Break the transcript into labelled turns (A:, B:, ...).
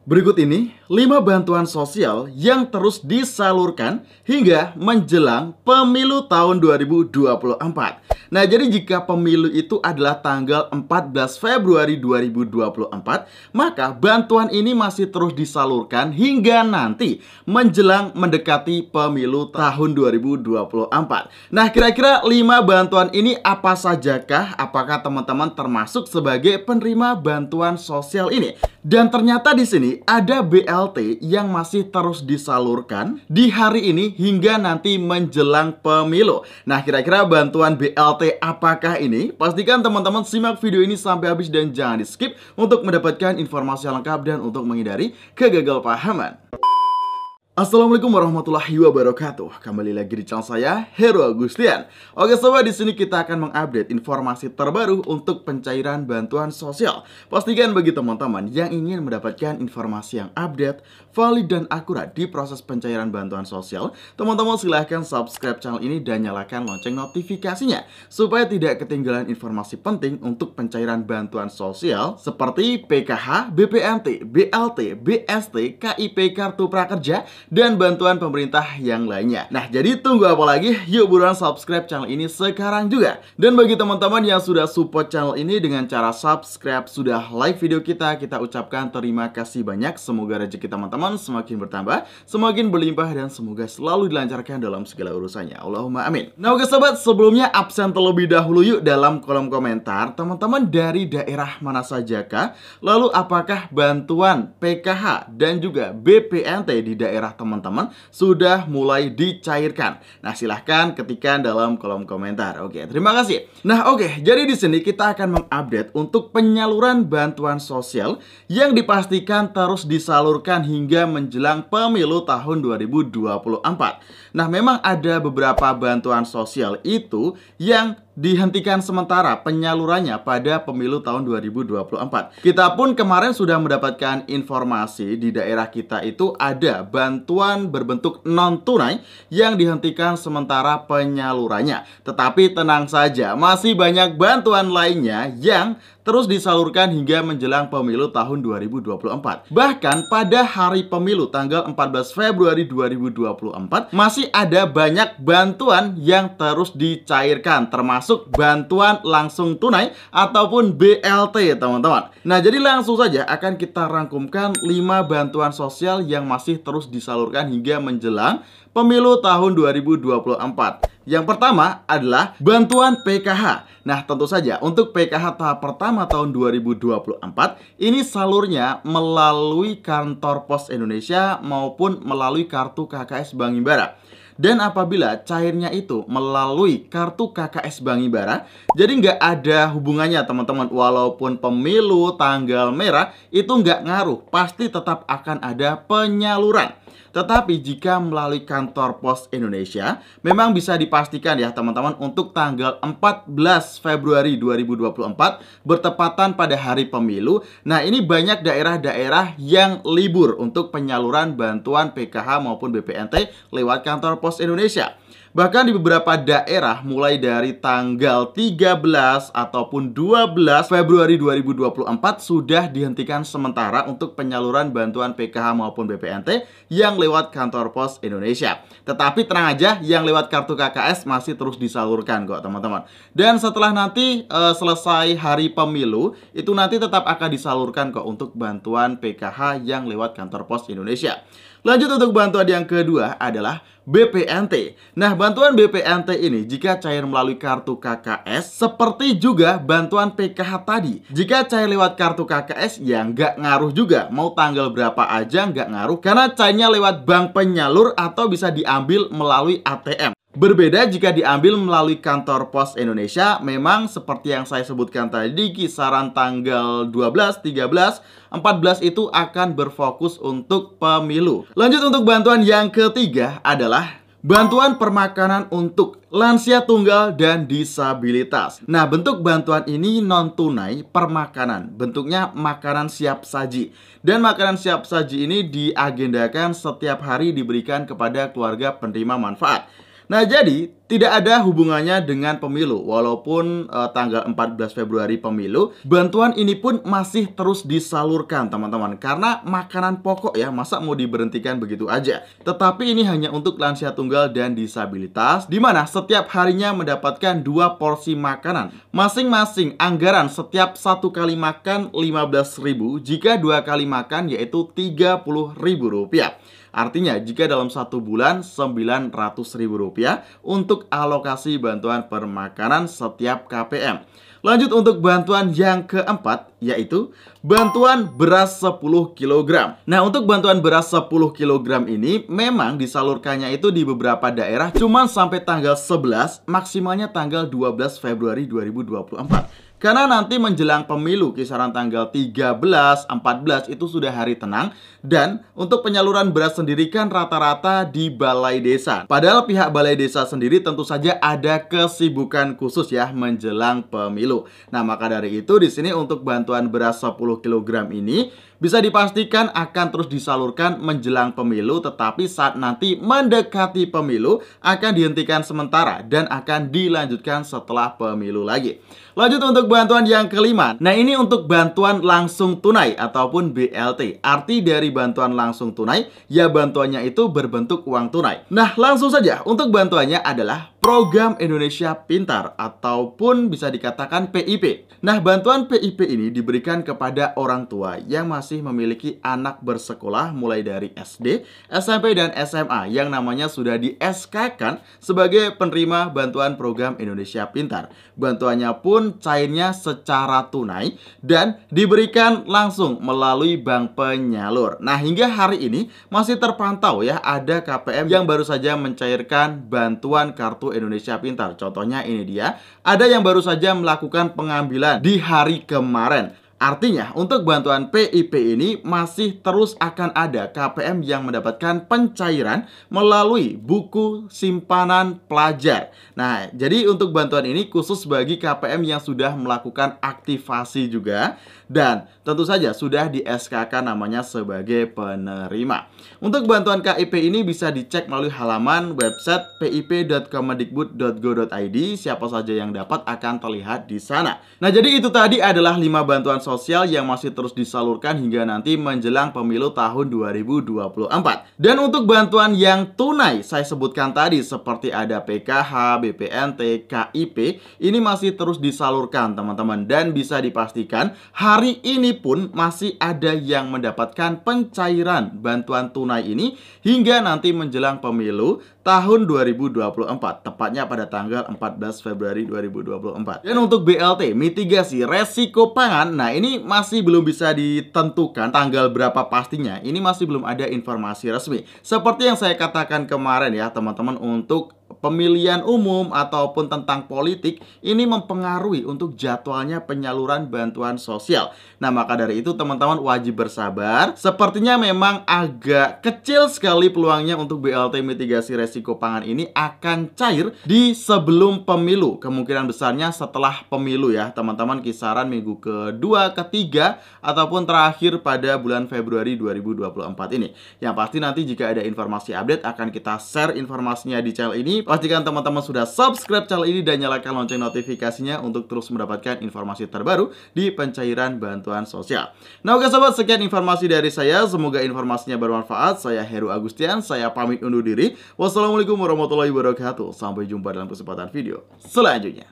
A: Berikut ini 5 bantuan sosial yang terus disalurkan hingga menjelang pemilu tahun 2024. Nah, jadi jika pemilu itu adalah tanggal 14 Februari 2024, maka bantuan ini masih terus disalurkan hingga nanti menjelang mendekati pemilu tahun 2024. Nah, kira-kira 5 bantuan ini apa sajakah? Apakah teman-teman termasuk sebagai penerima bantuan sosial ini? Dan ternyata di sini ada BLT yang masih terus disalurkan di hari ini hingga nanti menjelang pemilu. Nah, kira-kira bantuan BLT apakah ini? Pastikan teman-teman simak video ini sampai habis dan jangan di-skip untuk mendapatkan informasi yang lengkap dan untuk menghindari kegagalpahaman. Assalamualaikum warahmatullahi wabarakatuh. Kembali lagi di channel saya, Heru Agustian. Oke sobat, di sini kita akan mengupdate informasi terbaru untuk pencairan bantuan sosial. Pastikan bagi teman-teman yang ingin mendapatkan informasi yang update, valid dan akurat di proses pencairan bantuan sosial, teman-teman silahkan subscribe channel ini dan nyalakan lonceng notifikasinya supaya tidak ketinggalan informasi penting untuk pencairan bantuan sosial seperti PKH, BPNT, BLT, BST, KIP, Kartu Prakerja, dan bantuan pemerintah yang lainnya. Nah, jadi tunggu apa lagi? Yuk buruan subscribe channel ini sekarang juga. Dan bagi teman-teman yang sudah support channel ini dengan cara subscribe, sudah like video kita ucapkan terima kasih banyak. Semoga rezeki teman-teman semakin bertambah, semakin berlimpah, dan semoga selalu dilancarkan dalam segala urusannya. Allahumma amin. Nah, oke sobat, sebelumnya absen terlebih dahulu yuk dalam kolom komentar. Teman-teman dari daerah mana sajakah? Lalu apakah bantuan PKH dan juga BPNT di daerah teman-teman sudah mulai dicairkan? Nah, silahkan ketikkan dalam kolom komentar. Oke, terima kasih. Nah, oke, jadi di sini kita akan mengupdate untuk penyaluran bantuan sosial yang dipastikan terus disalurkan hingga menjelang pemilu tahun 2024. Nah, memang ada beberapa bantuan sosial itu yang dihentikan sementara penyalurannya pada pemilu tahun 2024. Kita pun kemarin sudah mendapatkan informasi di daerah kita itu ada bantuan berbentuk non-tunai yang dihentikan sementara penyalurannya. Tetapi tenang saja, masih banyak bantuan lainnya yang terus disalurkan hingga menjelang pemilu tahun 2024. Bahkan pada hari pemilu tanggal 14 Februari 2024 masih ada banyak bantuan yang terus dicairkan, termasuk bantuan langsung tunai ataupun BLT teman-teman. Nah, jadi langsung saja akan kita rangkumkan 5 bantuan sosial yang masih terus disalurkan hingga menjelang pemilu tahun 2024. Yang pertama adalah bantuan PKH. Nah, tentu saja untuk PKH tahap pertama tahun 2024 ini salurnya melalui kantor Pos Indonesia maupun melalui kartu KKS Bank Himbara. Dan apabila cairnya itu melalui kartu KKS Bank Himbara, jadi nggak ada hubungannya teman-teman. Walaupun pemilu tanggal merah itu nggak ngaruh, pasti tetap akan ada penyaluran. Tetapi jika melalui kantor Pos Indonesia, memang bisa dipastikan ya teman-teman, untuk tanggal 14 Februari 2024 bertepatan pada hari pemilu. Nah, ini banyak daerah-daerah yang libur untuk penyaluran bantuan PKH maupun BPNT lewat kantor Pos Indonesia. Bahkan di beberapa daerah mulai dari tanggal 13 ataupun 12 Februari 2024 sudah dihentikan sementara untuk penyaluran bantuan PKH maupun BPNT yang lewat kantor Pos Indonesia. Tetapi tenang aja, yang lewat kartu KKS masih terus disalurkan kok teman-teman. Dan setelah nanti selesai hari pemilu, itu nanti tetap akan disalurkan kok untuk bantuan PKH yang lewat kantor Pos Indonesia. Lanjut untuk bantuan yang kedua adalah BPNT. Nah, bantuan BPNT ini jika cair melalui kartu KKS seperti juga bantuan PKH tadi. Jika cair lewat kartu KKS ya nggak ngaruh juga, mau tanggal berapa aja nggak ngaruh, karena cairnya lewat bank penyalur atau bisa diambil melalui ATM. Berbeda jika diambil melalui kantor Pos Indonesia, memang seperti yang saya sebutkan tadi, kisaran tanggal 12, 13, 14 itu akan berfokus untuk pemilu. Lanjut untuk bantuan yang ketiga adalah bantuan permakanan untuk lansia tunggal dan disabilitas. Nah, bentuk bantuan ini non-tunai permakanan, bentuknya makanan siap saji. Dan makanan siap saji ini diagendakan setiap hari diberikan kepada keluarga penerima manfaat. Nah, jadi tidak ada hubungannya dengan pemilu. Walaupun tanggal 14 Februari pemilu, bantuan ini pun masih terus disalurkan, teman-teman. Karena makanan pokok ya, masa mau diberhentikan begitu aja. Tetapi ini hanya untuk lansia tunggal dan disabilitas, di mana setiap harinya mendapatkan 2 porsi makanan. Masing-masing anggaran setiap 1 kali makan 15.000, jika 2 kali makan yaitu Rp30.000. Artinya jika dalam 1 bulan Rp900.000 untuk alokasi bantuan permakanan setiap KPM. Lanjut untuk bantuan yang keempat, yaitu bantuan beras 10 kg. Nah, untuk bantuan beras 10 kg ini memang disalurkannya itu di beberapa daerah cuman sampai tanggal 11, maksimalnya tanggal 12 Februari 2024. Karena nanti menjelang pemilu kisaran tanggal 13, 14 itu sudah hari tenang. Dan untuk penyaluran beras sendiri kan rata-rata di balai desa. Padahal pihak balai desa sendiri tentu saja ada kesibukan khusus ya menjelang pemilu. Nah, maka dari itu di sini untuk bantuan beras 10 kg ini bisa dipastikan akan terus disalurkan menjelang pemilu, tetapi saat nanti mendekati pemilu akan dihentikan sementara dan akan dilanjutkan setelah pemilu lagi. Lanjut untuk bantuan yang kelima. Nah, ini untuk bantuan langsung tunai ataupun BLT. Arti dari bantuan langsung tunai, ya bantuannya itu berbentuk uang tunai. Nah, langsung saja untuk bantuannya adalah Program Indonesia Pintar ataupun bisa dikatakan PIP. Nah, bantuan PIP ini diberikan kepada orang tua yang masih memiliki anak bersekolah mulai dari SD, SMP, dan SMA yang namanya sudah di SK-kan sebagai penerima bantuan Program Indonesia Pintar. Bantuannya pun cairnya secara tunai dan diberikan langsung melalui bank penyalur. Nah, hingga hari ini masih terpantau ya ada KPM yang baru saja mencairkan bantuan kartu Indonesia Pintar. Contohnya ini dia, ada yang baru saja melakukan pengambilan di hari kemarin. Artinya untuk bantuan PIP ini masih terus akan ada KPM yang mendapatkan pencairan melalui buku simpanan pelajar. Nah, jadi untuk bantuan ini khusus bagi KPM yang sudah melakukan aktivasi juga dan tentu saja sudah di SK-kan namanya sebagai penerima. Untuk bantuan KIP ini bisa dicek melalui halaman website pip.kemendikbud.go.id. Siapa saja yang dapat akan terlihat di sana. Nah, jadi itu tadi adalah 5 bantuan sosial yang masih terus disalurkan hingga nanti menjelang pemilu tahun 2024. Dan untuk bantuan yang tunai saya sebutkan tadi seperti ada PKH, BPNT, KIP, ini masih terus disalurkan teman-teman. Dan bisa dipastikan hari ini pun masih ada yang mendapatkan pencairan bantuan tunai ini hingga nanti menjelang pemilu tahun 2024, tepatnya pada tanggal 14 Februari 2024. Dan untuk BLT, mitigasi resiko pangan, nah ini masih belum bisa ditentukan tanggal berapa pastinya. Ini masih belum ada informasi resmi. Seperti yang saya katakan kemarin ya teman-teman, untuk pemilihan umum ataupun tentang politik ini mempengaruhi untuk jadwalnya penyaluran bantuan sosial. Nah, maka dari itu teman-teman wajib bersabar. Sepertinya memang agak kecil sekali peluangnya untuk BLT mitigasi resiko pangan ini akan cair di sebelum pemilu. Kemungkinan besarnya setelah pemilu ya teman-teman, kisaran minggu kedua, ketiga, ataupun terakhir pada bulan Februari 2024 ini. Yang pasti nanti jika ada informasi update akan kita share informasinya di channel ini. Pastikan teman-teman sudah subscribe channel ini dan nyalakan lonceng notifikasinya untuk terus mendapatkan informasi terbaru di pencairan bantuan sosial. Nah, oke sobat, sekian informasi dari saya. Semoga informasinya bermanfaat. Saya Heru Agustian, saya pamit undur diri. Wassalamualaikum warahmatullahi wabarakatuh. Sampai jumpa dalam kesempatan video selanjutnya.